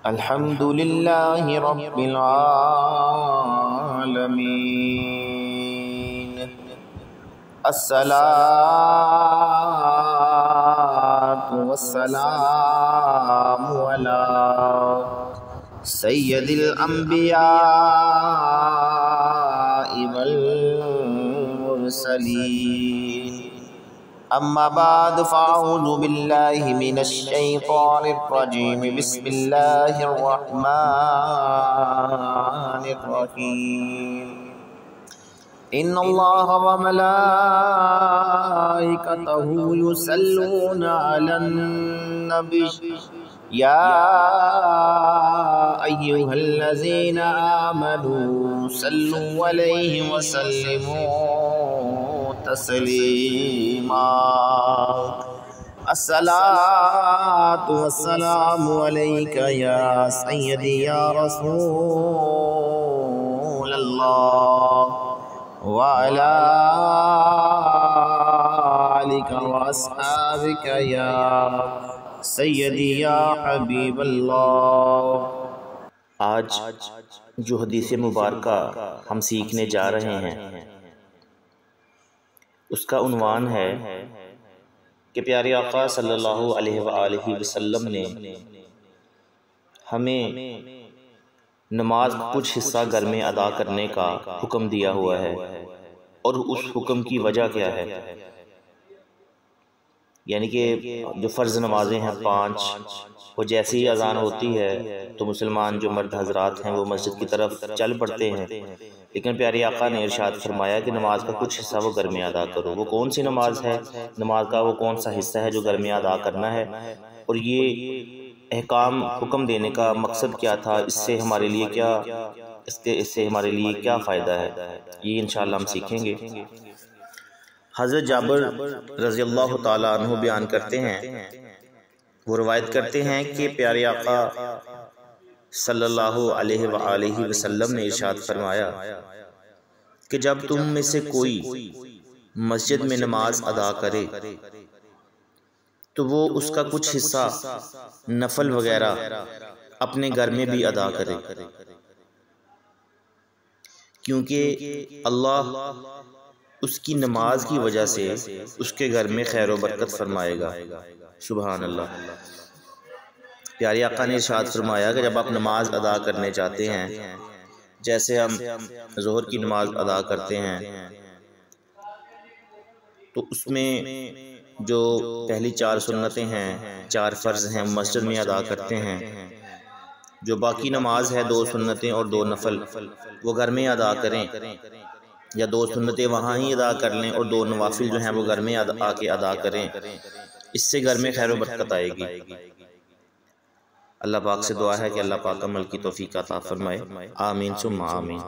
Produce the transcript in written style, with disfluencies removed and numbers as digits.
الحمد للہ رب العالمین، الصلاۃ والسلام علی سید الانبیاء والمرسلین، اما بعد فاعوذ باللہ من الشیطان الرجیم، بسم اللہ الرحمن الرحیم۔ ان اللہ وملائکتہ یصلون علی النبی یا ایھا الذین آمنوا صلوا علیہ وسلموا تسلیما۔ الصلاۃ والسلام علیک یا سیدی یا رسول اللہ، وعلی آلک واصحابک یا سیدی یا حبیب اللہ۔ آج جو حدیث مبارکہ ہم سیکھنے جا رہے ہیں اس کا عنوان ہے کہ پیارے آقا صلی اللہ علیہ وآلہ وسلم نے ہمیں نماز کا کچھ حصہ گھر میں ادا کرنے کا حکم دیا ہوا ہے، اور اس حکم کی وجہ کیا ہے؟ یعنی کہ جو فرض نمازیں ہیں 5، وہ جیسے ہی اذان ہوتی ہے تو مسلمان جو مرد حضرات ہیں وہ مسجد کی طرف چل پڑتے ہیں، لیکن پیارے آقا نے ارشاد فرمایا کہ نماز کا کچھ حصہ وہ گھر میں ادا کرو۔ وہ کون سی نماز ہے؟ نماز کا وہ کون سا حصہ ہے جو گھر میں ادا کرنا ہے، اور یہ احکام حکم دینے کا مقصد کیا تھا؟ اس سے ہمارے لیے کیا فائدہ ہے، یہ انشاءاللہ ہم سیکھیں گے۔ حضرت جابر رضی اللہ تعالیٰ عنہ بیان کرتے ہیں، وہ روایت کرتے ہیں کہ پیارے آقا صلی اللہ علیہ وآلہ وسلم نے ارشاد فرمایا کہ جب تم میں سے کوئی مسجد میں نماز ادا کرے تو وہ اس کا کچھ حصہ نفل وغیرہ اپنے گھر میں بھی ادا کرے، کیونکہ اللہ اس کی نماز کی وجہ سے اس کے گھر میں خیر و برکت فرمائے گا۔ سبحان اللہ۔ پیارے آقا نے ارشاد فرمایا کہ جب آپ نماز ادا کرنے چاہتے ہیں، جیسے ہم ظہر کی نماز ادا کرتے ہیں تو اس میں جو پہلی 4 سنتیں ہیں، 4 فرض ہیں، مسجد میں ادا کرتے ہیں۔ جو باقی نماز ہے 2 سنتیں اور 2 نفل، وہ گھر میں ادا کریں، یا 2 سنتیں وہاں ہی ادا کر لیں اور 2 نوافل جو ہیں وہ گھر میں آ کے ادا کریں۔ اس سے گھر میں خیر و برکت آئے گی۔ اللہ پاک سے دعا ہے کہ اللہ پاک عمل کی توفیق عطا فرمائے، آمین ثم آمین۔